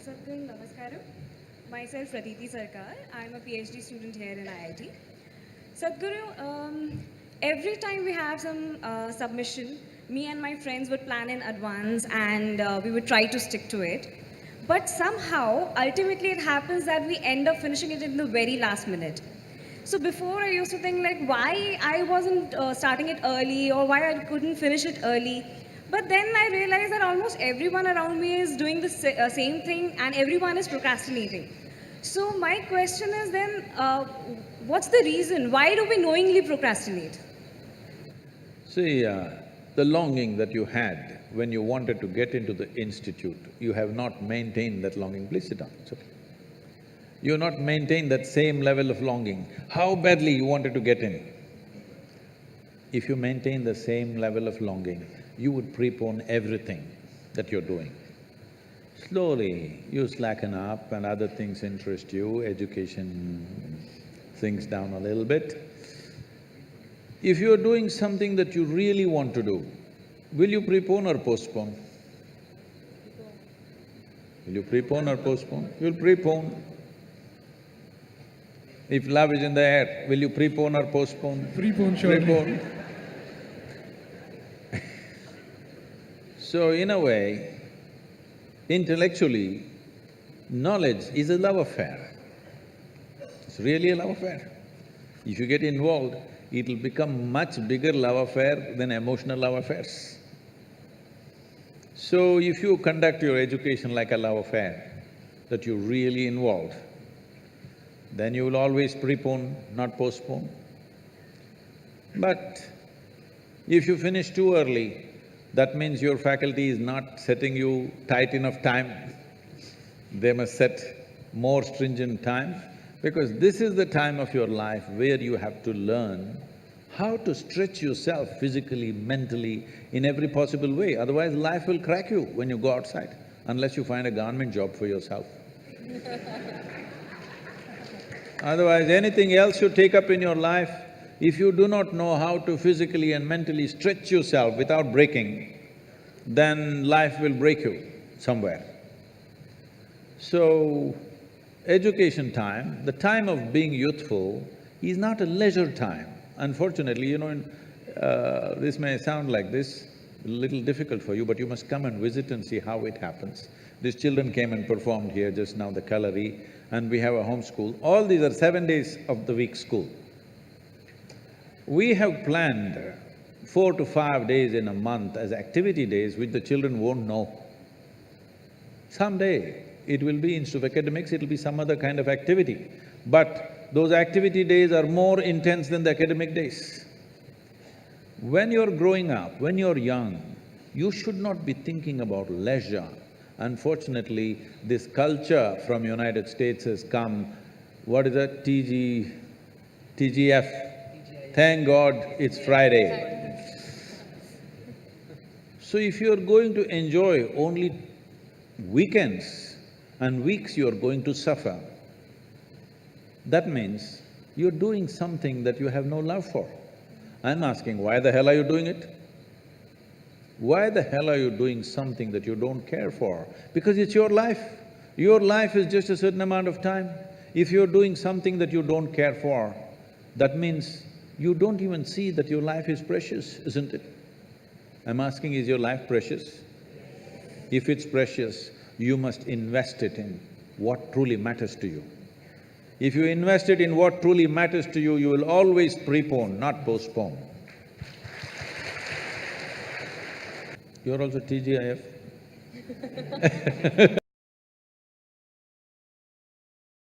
Sadhguru, Namaskaram. Myself Pratiti Sarkar. I'm a PhD student here in IIT. Sadhguru, every time we have some submission, me and my friends would plan in advance and we would try to stick to it. But somehow, ultimately, it happens that we end up finishing it in the very last minute. So before I used to think like why I wasn't starting it early or why I couldn't finish it early. But then I realized that almost everyone around me is doing the same thing and everyone is procrastinating. So my question is then, what's the reason? Why do we knowingly procrastinate? See, the longing that you had when you wanted to get into the institute, you have not maintained that longing. Please sit down, it's okay. You have not maintained that same level of longing. How badly you wanted to get in. If you maintain the same level of longing, you would prepone everything that you're doing. Slowly, you slacken up and other things interest you, education sinks down a little bit. If you're doing something that you really want to do, will you prepone or postpone? Will you prepone or postpone? You'll prepone. If love is in the air, will you prepone or postpone? Prepone, surely. Prepone. So in a way, intellectually, knowledge is a love affair. It's really a love affair. If you get involved, it'll become much bigger love affair than emotional love affairs. So if you conduct your education like a love affair, that you're really involved, then you will always prepone, not postpone. But if you finish too early, that means your faculty is not setting you tight enough time. They must set more stringent time, because this is the time of your life where you have to learn how to stretch yourself physically, mentally, in every possible way. Otherwise, life will crack you when you go outside, unless you find a government job for yourself. Otherwise, anything else you take up in your life, if you do not know how to physically and mentally stretch yourself without breaking, then life will break you somewhere. So, education time, the time of being youthful, is not a leisure time. Unfortunately, this may sound like this, a little difficult for you, but you must come and visit and see how it happens. These children came and performed here just now, the Kalari, and we have a home school. All these are 7 days of the week school. We have planned 4 to 5 days in a month as activity days which the children won't know. Someday, it will be instead of academics, it'll be some other kind of activity. But those activity days are more intense than the academic days. When you're growing up, when you're young, you should not be thinking about leisure. Unfortunately, this culture from United States has come, what is that, TGIF? Thank God it's Friday. So if you're going to enjoy only weekends and weeks, you're going to suffer. That means you're doing something that you have no love for. I'm asking, why the hell are you doing it? Why the hell are you doing something that you don't care for? Because it's your life. Your life is just a certain amount of time. If you're doing something that you don't care for, that means you don't even see that your life is precious, isn't it? I'm asking, is your life precious? If it's precious, you must invest it in what truly matters to you. If you invest it in what truly matters to you, you will always prepone, not postpone. You're also TGIF?